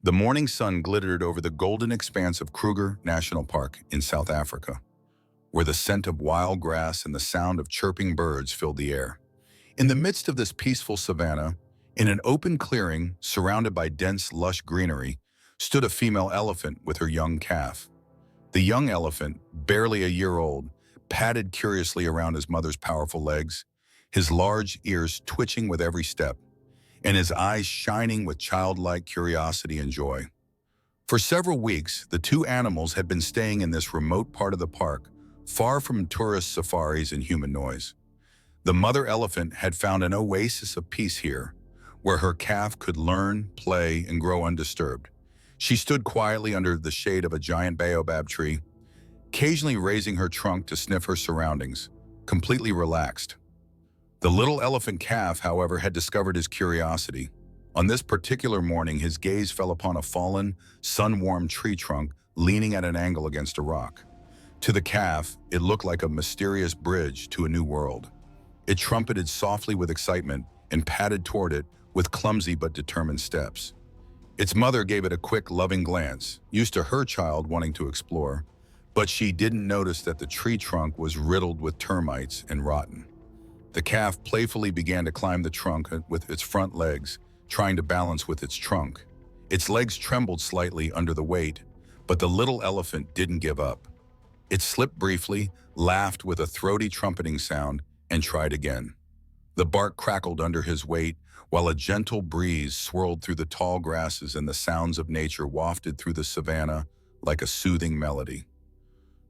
The morning sun glittered over the golden expanse of Kruger National Park in South Africa, where the scent of wild grass and the sound of chirping birds filled the air. In the midst of this peaceful savanna, in an open clearing surrounded by dense, lush greenery, stood a female elephant with her young calf. The young elephant, barely a year old, padded curiously around his mother's powerful legs, his large ears twitching with every step, and his eyes shining with childlike curiosity and joy. For several weeks, the two animals had been staying in this remote part of the park, far from tourist safaris and human noise. The mother elephant had found an oasis of peace here, where her calf could learn, play, and grow undisturbed. She stood quietly under the shade of a giant baobab tree, occasionally raising her trunk to sniff her surroundings, completely relaxed. The little elephant calf, however, had discovered his curiosity. On this particular morning, his gaze fell upon a fallen, sun-warmed tree trunk leaning at an angle against a rock. To the calf, it looked like a mysterious bridge to a new world. It trumpeted softly with excitement and padded toward it with clumsy but determined steps. Its mother gave it a quick, loving glance, used to her child wanting to explore, but she didn't notice that the tree trunk was riddled with termites and rotten. The calf playfully began to climb the trunk with its front legs, trying to balance with its trunk. Its legs trembled slightly under the weight, but the little elephant didn't give up. It slipped briefly, laughed with a throaty trumpeting sound, and tried again. The bark crackled under his weight, while a gentle breeze swirled through the tall grasses and the sounds of nature wafted through the savanna like a soothing melody.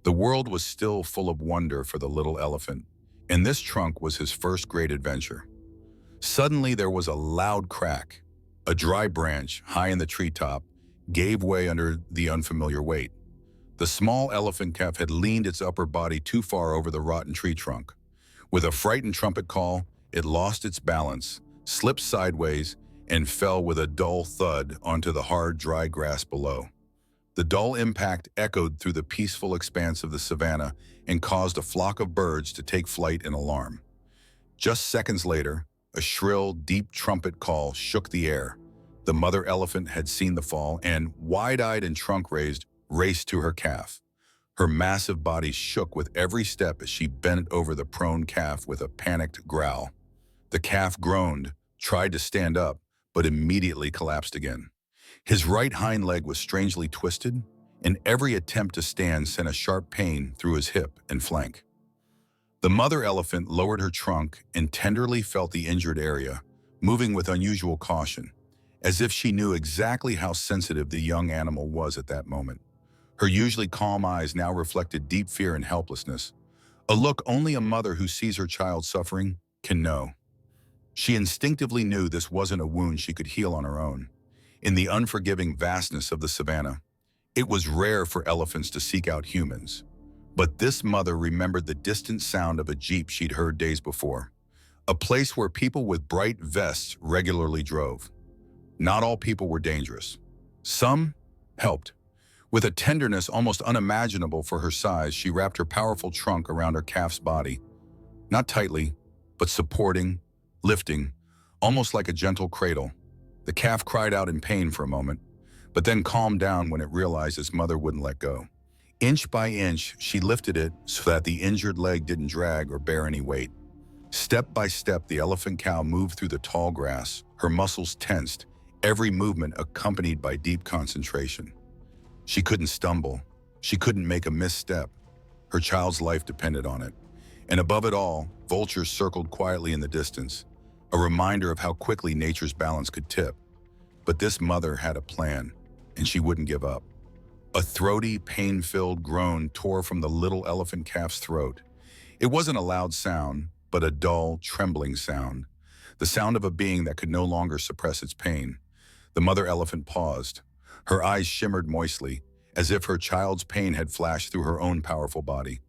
The world was still full of wonder for the little elephant, and this trunk was his first great adventure. Suddenly there was a loud crack. A dry branch, high in the treetop, gave way under the unfamiliar weight. The small elephant calf had leaned its upper body too far over the rotten tree trunk. With a frightened trumpet call, it lost its balance, slipped sideways, and fell with a dull thud onto the hard, dry grass below. The dull impact echoed through the peaceful expanse of the savanna and caused a flock of birds to take flight in alarm. Just seconds later, a shrill, deep trumpet call shook the air. The mother elephant had seen the fall and, wide-eyed and trunk raised, raced to her calf. Her massive body shook with every step as she bent over the prone calf with a panicked growl. The calf groaned, tried to stand up, but immediately collapsed again. His right hind leg was strangely twisted, and every attempt to stand sent a sharp pain through his hip and flank. The mother elephant lowered her trunk and tenderly felt the injured area, moving with unusual caution, as if she knew exactly how sensitive the young animal was at that moment. Her usually calm eyes now reflected deep fear and helplessness, a look only a mother who sees her child suffering can know. She instinctively knew this wasn't a wound she could heal on her own. In the unforgiving vastness of the savanna, it was rare for elephants to seek out humans. But this mother remembered the distant sound of a jeep she'd heard days before, a place where people with bright vests regularly drove. Not all people were dangerous. Some helped. With a tenderness almost unimaginable for her size, she wrapped her powerful trunk around her calf's body, not tightly, but supporting, lifting, almost like a gentle cradle. The calf cried out in pain for a moment, but then calmed down when it realized its mother wouldn't let go. Inch by inch, she lifted it so that the injured leg didn't drag or bear any weight. Step by step, the elephant cow moved through the tall grass, her muscles tensed, every movement accompanied by deep concentration. She couldn't stumble. She couldn't make a misstep. Her child's life depended on it. And above it all, vultures circled quietly in the distance, a reminder of how quickly nature's balance could tip. But this mother had a plan, and she wouldn't give up. A throaty, pain-filled groan tore from the little elephant calf's throat. It wasn't a loud sound, but a dull, trembling sound, the sound of a being that could no longer suppress its pain. The mother elephant paused. Her eyes shimmered moistly, as if her child's pain had flashed through her own powerful body.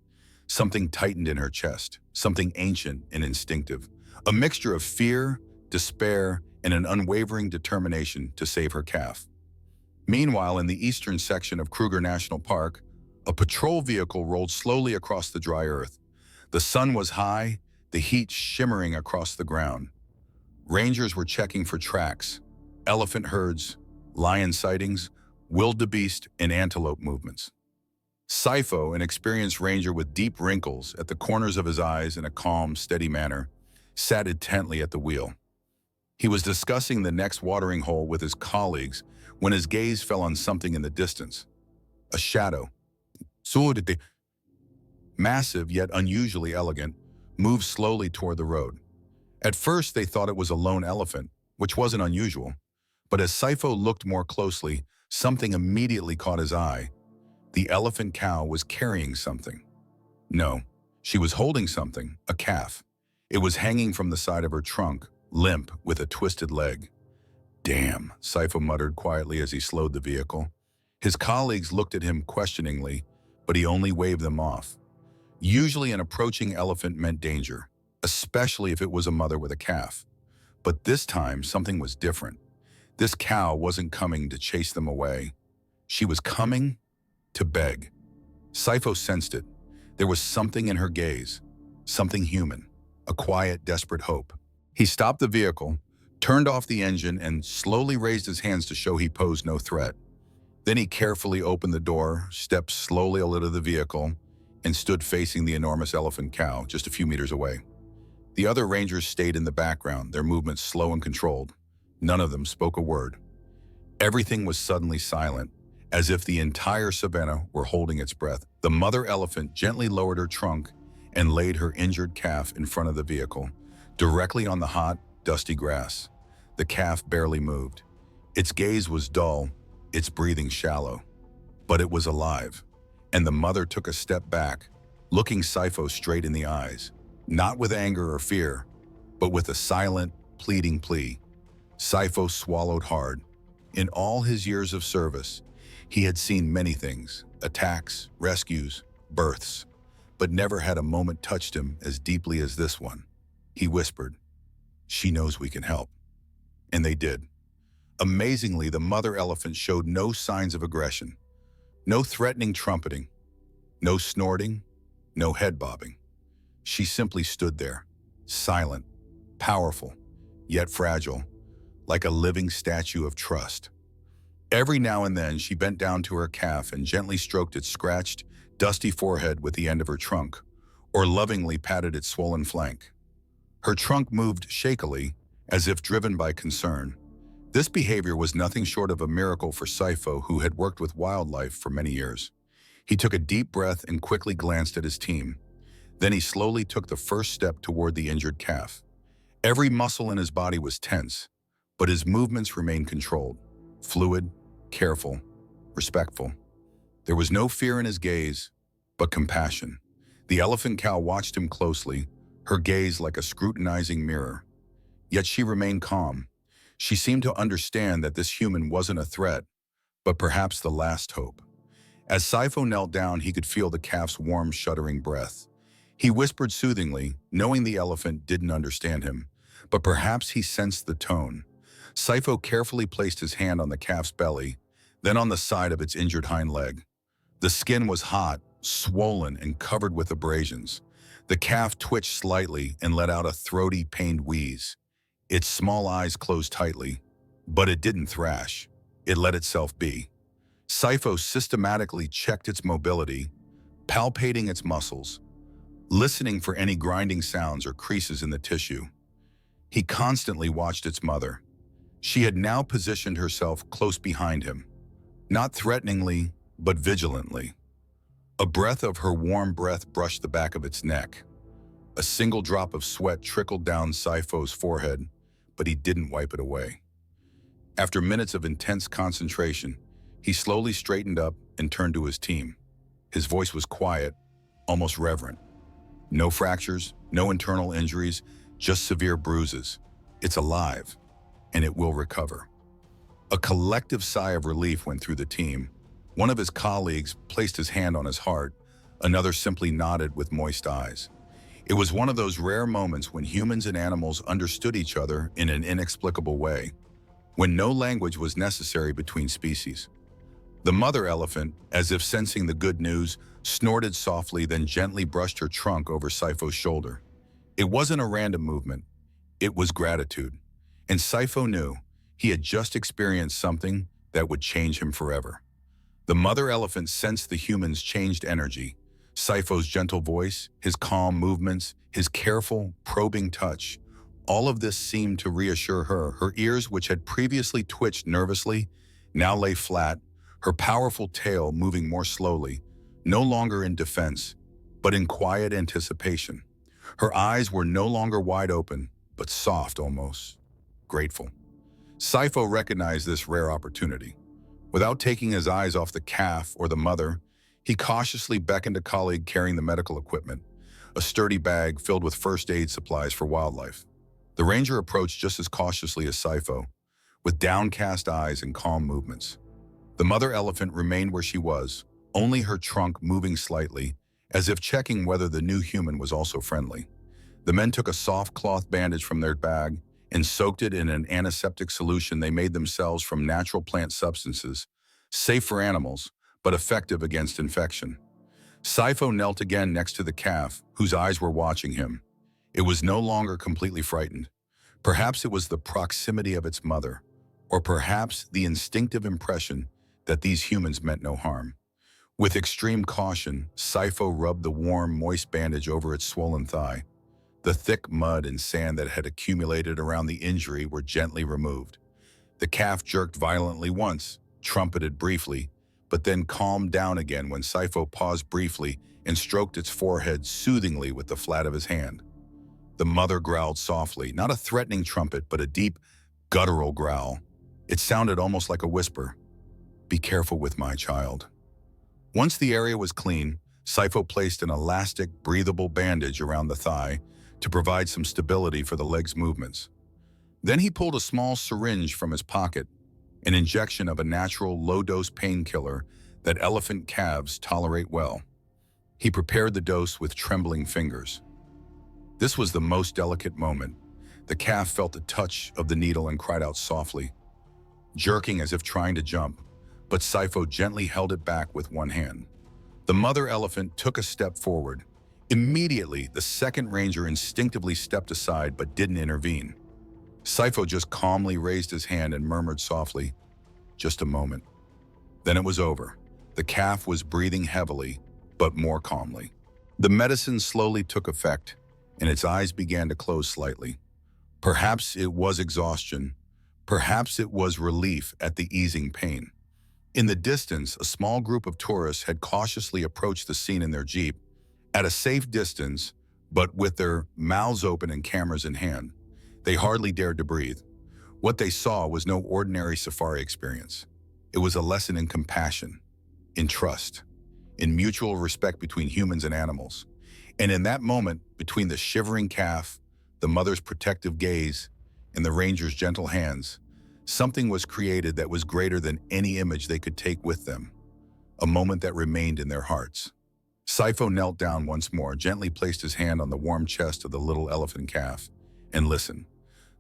Something tightened in her chest, something ancient and instinctive, a mixture of fear, despair, and an unwavering determination to save her calf. Meanwhile, in the eastern section of Kruger National Park, a patrol vehicle rolled slowly across the dry earth. The sun was high, the heat shimmering across the ground. Rangers were checking for tracks, elephant herds, lion sightings, wildebeest, and antelope movements. Sifo, an experienced ranger with deep wrinkles at the corners of his eyes in a calm, steady manner, sat intently at the wheel. He was discussing the next watering hole with his colleagues when his gaze fell on something in the distance. A shadow. Massive yet unusually elegant, moved slowly toward the road. At first they thought it was a lone elephant, which wasn't unusual, but as Sifo looked more closely, something immediately caught his eye. The elephant cow was carrying something. No, she was holding something, a calf. It was hanging from the side of her trunk, limp with a twisted leg. Damn, Sifo muttered quietly as he slowed the vehicle. His colleagues looked at him questioningly, but he only waved them off. Usually an approaching elephant meant danger, especially if it was a mother with a calf. But this time, something was different. This cow wasn't coming to chase them away. She was coming to beg. Sifo sensed it. There was something in her gaze, something human, a quiet, desperate hope. He stopped the vehicle, turned off the engine, and slowly raised his hands to show he posed no threat. Then he carefully opened the door, stepped slowly out of the vehicle, and stood facing the enormous elephant cow just a few meters away. The other rangers stayed in the background, their movements slow and controlled. None of them spoke a word. Everything was suddenly silent, as if the entire savannah were holding its breath. The mother elephant gently lowered her trunk and laid her injured calf in front of the vehicle, directly on the hot, dusty grass. The calf barely moved. Its gaze was dull, its breathing shallow. But it was alive, and the mother took a step back, looking Sifo straight in the eyes, not with anger or fear, but with a silent, pleading plea. Sifo swallowed hard. In all his years of service, he had seen many things, attacks, rescues, births, but never had a moment touched him as deeply as this one. He whispered, "She knows we can help." And they did. Amazingly, the mother elephant showed no signs of aggression, no threatening trumpeting, no snorting, no head bobbing. She simply stood there, silent, powerful, yet fragile, like a living statue of trust. Every now and then, she bent down to her calf and gently stroked its scratched, dusty forehead with the end of her trunk, or lovingly patted its swollen flank. Her trunk moved shakily, as if driven by concern. This behavior was nothing short of a miracle for Sifo, who had worked with wildlife for many years. He took a deep breath and quickly glanced at his team. Then he slowly took the first step toward the injured calf. Every muscle in his body was tense, but his movements remained controlled, fluid, careful, respectful. There was no fear in his gaze, but compassion. The elephant cow watched him closely, her gaze like a scrutinizing mirror. Yet she remained calm. She seemed to understand that this human wasn't a threat, but perhaps the last hope. As Sifo knelt down, he could feel the calf's warm, shuddering breath. He whispered soothingly, knowing the elephant didn't understand him, but perhaps he sensed the tone. Sifo carefully placed his hand on the calf's belly, then on the side of its injured hind leg. The skin was hot, swollen, and covered with abrasions. The calf twitched slightly and let out a throaty, pained wheeze. Its small eyes closed tightly, but it didn't thrash. It let itself be. Sifo systematically checked its mobility, palpating its muscles, listening for any grinding sounds or creases in the tissue. He constantly watched its mother. She had now positioned herself close behind him, not threateningly, but vigilantly. A breath of her warm breath brushed the back of its neck. A single drop of sweat trickled down Sifo's forehead, but he didn't wipe it away. After minutes of intense concentration, he slowly straightened up and turned to his team. His voice was quiet, almost reverent. No fractures, no internal injuries, just severe bruises. It's alive, and it will recover. A collective sigh of relief went through the team. One of his colleagues placed his hand on his heart, another simply nodded with moist eyes. It was one of those rare moments when humans and animals understood each other in an inexplicable way, when no language was necessary between species. The mother elephant, as if sensing the good news, snorted softly, then gently brushed her trunk over Sifo's shoulder. It wasn't a random movement. It was gratitude. And Sifo knew he had just experienced something that would change him forever. The mother elephant sensed the human's changed energy. Sipho's gentle voice, his calm movements, his careful, probing touch. All of this seemed to reassure her. Her ears, which had previously twitched nervously, now lay flat, her powerful tail moving more slowly, no longer in defense, but in quiet anticipation. Her eyes were no longer wide open, but soft almost, grateful. Sipho recognized this rare opportunity. Without taking his eyes off the calf or the mother, he cautiously beckoned a colleague carrying the medical equipment, a sturdy bag filled with first aid supplies for wildlife. The ranger approached just as cautiously as Sipho, with downcast eyes and calm movements. The mother elephant remained where she was, only her trunk moving slightly, as if checking whether the new human was also friendly. The men took a soft cloth bandage from their bag and soaked it in an antiseptic solution they made themselves from natural plant substances, safe for animals, but effective against infection. Sipho knelt again next to the calf, whose eyes were watching him. It was no longer completely frightened. Perhaps it was the proximity of its mother, or perhaps the instinctive impression that these humans meant no harm. With extreme caution, Sipho rubbed the warm, moist bandage over its swollen thigh. The thick mud and sand that had accumulated around the injury were gently removed. The calf jerked violently once, trumpeted briefly, but then calmed down again when Sipho paused briefly and stroked its forehead soothingly with the flat of his hand. The mother growled softly, not a threatening trumpet, but a deep, guttural growl. It sounded almost like a whisper. "Be careful with my child." Once the area was clean, Sipho placed an elastic, breathable bandage around the thigh to provide some stability for the leg's movements. Then he pulled a small syringe from his pocket, an injection of a natural low-dose painkiller that elephant calves tolerate well. He prepared the dose with trembling fingers. This was the most delicate moment. The calf felt the touch of the needle and cried out softly, jerking as if trying to jump, but Sipho gently held it back with one hand. The mother elephant took a step forward. Immediately, the second ranger instinctively stepped aside but didn't intervene. Sipho just calmly raised his hand and murmured softly, "Just a moment." Then it was over. The calf was breathing heavily, but more calmly. The medicine slowly took effect, and its eyes began to close slightly. Perhaps it was exhaustion. Perhaps it was relief at the easing pain. In the distance, a small group of tourists had cautiously approached the scene in their jeep, at a safe distance, but with their mouths open and cameras in hand. They hardly dared to breathe. What they saw was no ordinary safari experience. It was a lesson in compassion, in trust, in mutual respect between humans and animals. And in that moment, between the shivering calf, the mother's protective gaze, and the ranger's gentle hands, something was created that was greater than any image they could take with them, a moment that remained in their hearts. Sipho knelt down once more, gently placed his hand on the warm chest of the little elephant calf, and listened.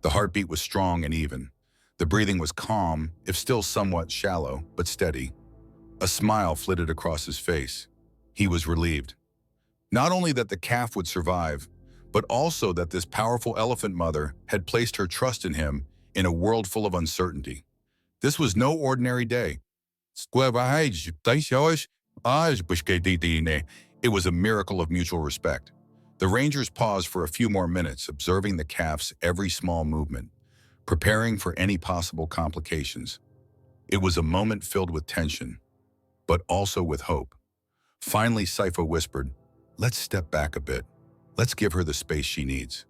The heartbeat was strong and even. The breathing was calm, if still somewhat shallow, but steady. A smile flitted across his face. He was relieved. Not only that the calf would survive, but also that this powerful elephant mother had placed her trust in him in a world full of uncertainty. This was no ordinary day. It was a miracle of mutual respect. The rangers paused for a few more minutes, observing the calf's every small movement, preparing for any possible complications. It was a moment filled with tension, but also with hope. Finally, Sipho whispered, "Let's step back a bit. Let's give her the space she needs."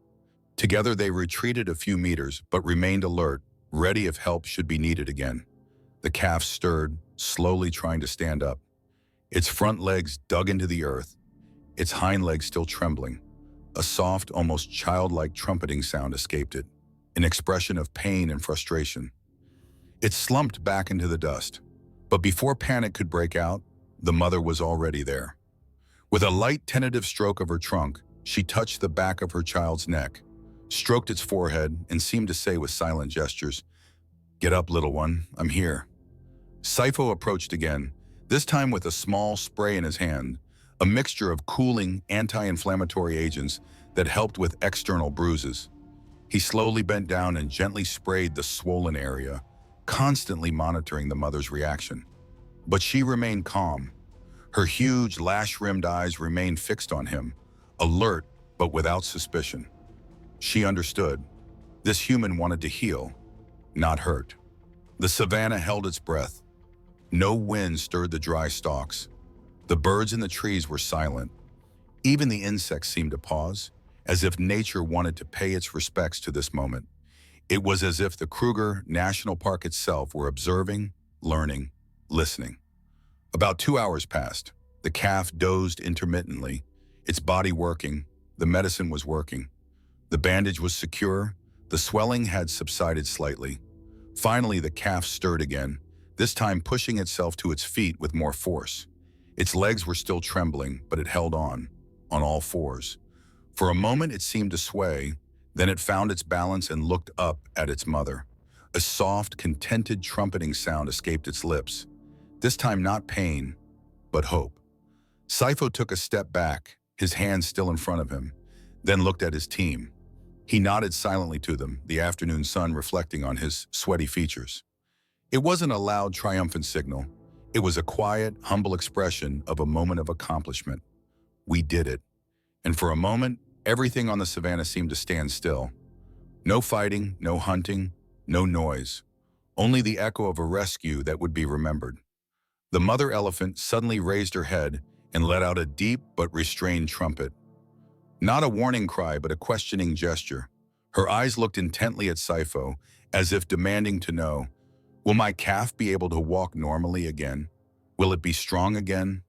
Together, they retreated a few meters, but remained alert, ready if help should be needed again. The calf stirred, slowly trying to stand up. Its front legs dug into the earth, its hind legs still trembling. A soft, almost childlike trumpeting sound escaped it, an expression of pain and frustration. It slumped back into the dust, but before panic could break out, the mother was already there. With a light, tentative stroke of her trunk, she touched the back of her child's neck, stroked its forehead, and seemed to say with silent gestures, "Get up, little one, I'm here." Sipho approached again, this time with a small spray in his hand, a mixture of cooling, anti-inflammatory agents that helped with external bruises. He slowly bent down and gently sprayed the swollen area, constantly monitoring the mother's reaction. But she remained calm. Her huge, lash-rimmed eyes remained fixed on him, alert but without suspicion. She understood. This human wanted to heal, not hurt. The savannah held its breath. No wind stirred the dry stalks. The birds in the trees were silent. Even the insects seemed to pause, as if nature wanted to pay its respects to this moment. It was as if the Kruger National Park itself were observing, learning, listening. About 2 hours passed. The calf dozed intermittently, its body working. The medicine was working. The bandage was secure. The swelling had subsided slightly. Finally, the calf stirred again, this time pushing itself to its feet with more force. Its legs were still trembling, but it held on all fours. For a moment it seemed to sway, then it found its balance and looked up at its mother. A soft, contented trumpeting sound escaped its lips. This time not pain, but hope. Saifo took a step back, his hands still in front of him, then looked at his team. He nodded silently to them, the afternoon sun reflecting on his sweaty features. It wasn't a loud, triumphant signal. It was a quiet, humble expression of a moment of accomplishment. We did it. And for a moment, everything on the savannah seemed to stand still. No fighting, no hunting, no noise. Only the echo of a rescue that would be remembered. The mother elephant suddenly raised her head and let out a deep but restrained trumpet. Not a warning cry, but a questioning gesture. Her eyes looked intently at Saifo, as if demanding to know, will my calf be able to walk normally again? Will it be strong again?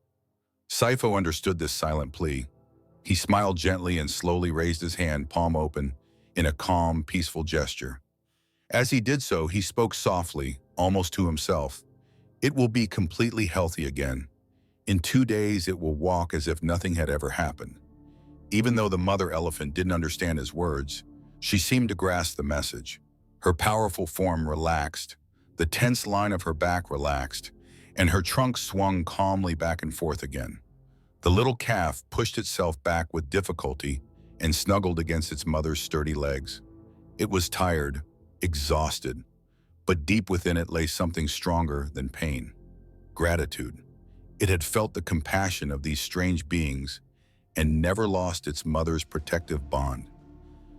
Saifo understood this silent plea. He smiled gently and slowly raised his hand, palm open, in a calm, peaceful gesture. As he did so, he spoke softly, almost to himself. It will be completely healthy again. In 2 days, it will walk as if nothing had ever happened. Even though the mother elephant didn't understand his words, she seemed to grasp the message. Her powerful form relaxed, the tense line of her back relaxed, and her trunk swung calmly back and forth again. The little calf pushed itself back with difficulty and snuggled against its mother's sturdy legs. It was tired, exhausted, but deep within it lay something stronger than pain: gratitude. It had felt the compassion of these strange beings and never lost its mother's protective bond.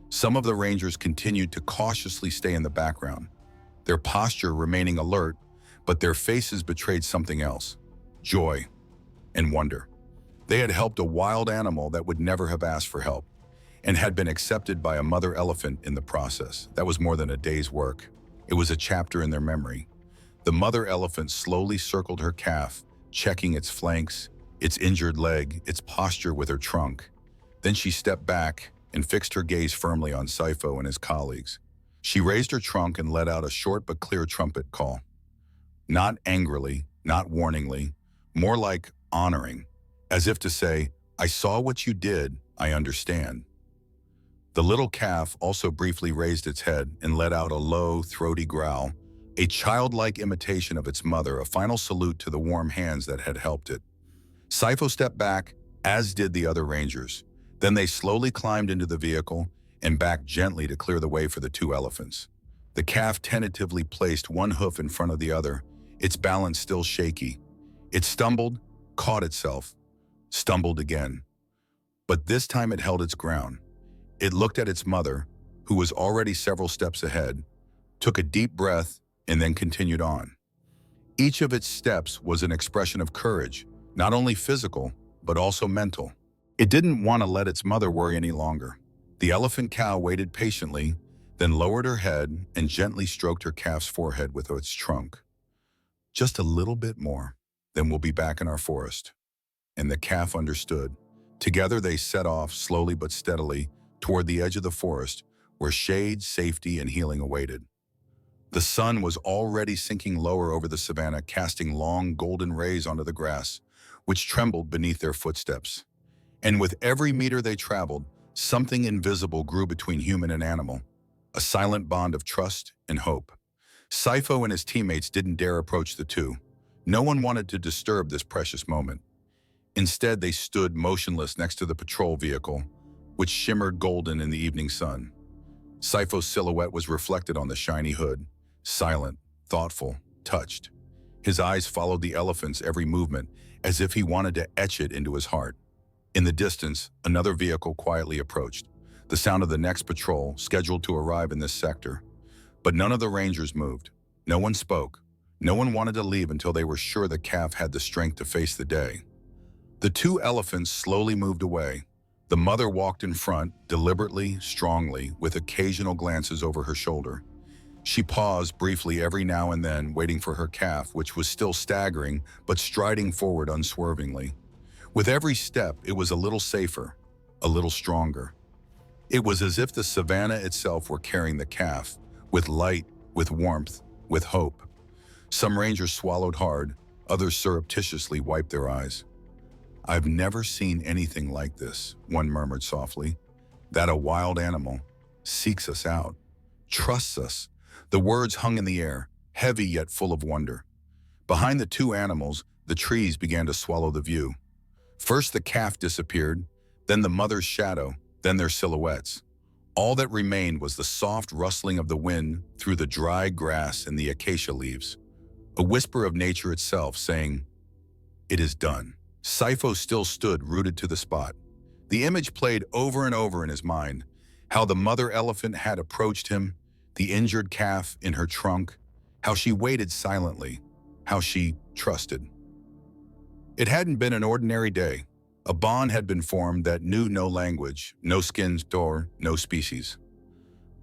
Some of the rangers continued to cautiously stay in the background, their posture remaining alert, but their faces betrayed something else: joy and wonder. They had helped a wild animal that would never have asked for help, and had been accepted by a mother elephant in the process. That was more than a day's work. It was a chapter in their memory. The mother elephant slowly circled her calf, checking its flanks, its injured leg, its posture with her trunk. Then she stepped back and fixed her gaze firmly on Saifo and his colleagues. She raised her trunk and let out a short but clear trumpet call. Not angrily, not warningly, more like honoring, as if to say, I saw what you did, I understand. The little calf also briefly raised its head and let out a low, throaty growl, a childlike imitation of its mother, a final salute to the warm hands that had helped it. Saifo stepped back, as did the other rangers. Then they slowly climbed into the vehicle and backed gently to clear the way for the 2 elephants. The calf tentatively placed one hoof in front of the other, its balance still shaky. It stumbled, caught itself, stumbled again. But this time it held its ground. It looked at its mother, who was already several steps ahead, took a deep breath, and then continued on. Each of its steps was an expression of courage, not only physical, but also mental. It didn't want to let its mother worry any longer. The elephant cow waited patiently, then lowered her head and gently stroked her calf's forehead with its trunk. Just a little bit more, then we'll be back in our forest. And the calf understood. Together they set off, slowly but steadily, toward the edge of the forest, where shade, safety, and healing awaited. The sun was already sinking lower over the savannah, casting long golden rays onto the grass, which trembled beneath their footsteps. And with every meter they traveled, something invisible grew between human and animal, a silent bond of trust and hope. Saifo and his teammates didn't dare approach the two. No one wanted to disturb this precious moment. Instead, they stood motionless next to the patrol vehicle, which shimmered golden in the evening sun. Saifo's silhouette was reflected on the shiny hood, silent, thoughtful, touched. His eyes followed the elephant's every movement, as if he wanted to etch it into his heart. In the distance, another vehicle quietly approached, the sound of the next patrol scheduled to arrive in this sector. But none of the rangers moved. No one spoke. No one wanted to leave until they were sure the calf had the strength to face the day. The two elephants slowly moved away. The mother walked in front, deliberately, strongly, with occasional glances over her shoulder. She paused briefly every now and then, waiting for her calf, which was still staggering, but striding forward unswervingly. With every step, it was a little safer, a little stronger. It was as if the savannah itself were carrying the calf, with light, with warmth, with hope. Some rangers swallowed hard, others surreptitiously wiped their eyes. "I've never seen anything like this," one murmured softly. "That a wild animal seeks us out, trusts us." The words hung in the air, heavy yet full of wonder. Behind the two animals, the trees began to swallow the view. First the calf disappeared, then the mother's shadow, then their silhouettes. All that remained was the soft rustling of the wind through the dry grass and the acacia leaves. A whisper of nature itself saying, "It is done." Saifo still stood rooted to the spot. The image played over and over in his mind, how the mother elephant had approached him, the injured calf in her trunk, how she waited silently, how she trusted. It hadn't been an ordinary day. A bond had been formed that knew no language, no skin or no species.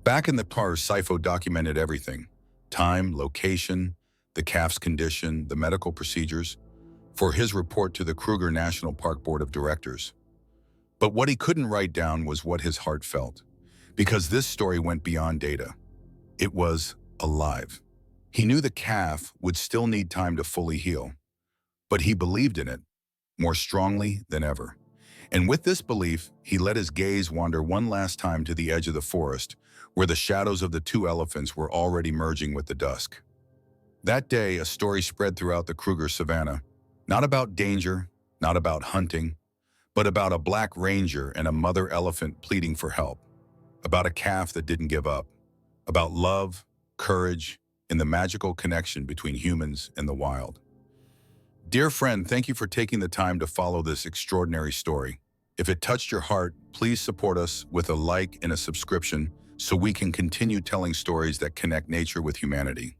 Back in the park, Saifo documented everything: time, location, the calf's condition, the medical procedures, for his report to the Kruger National Park Board of Directors. But what he couldn't write down was what his heart felt, because this story went beyond data. It was alive. He knew the calf would still need time to fully heal, but he believed in it more strongly than ever. And with this belief, he let his gaze wander one last time to the edge of the forest, where the shadows of the two elephants were already merging with the dusk. That day, a story spread throughout the Kruger savannah, not about danger, not about hunting, but about a black ranger and a mother elephant pleading for help, about a calf that didn't give up, about love, courage, and the magical connection between humans and the wild. Dear friend, thank you for taking the time to follow this extraordinary story. If it touched your heart, please support us with a like and a subscription so we can continue telling stories that connect nature with humanity.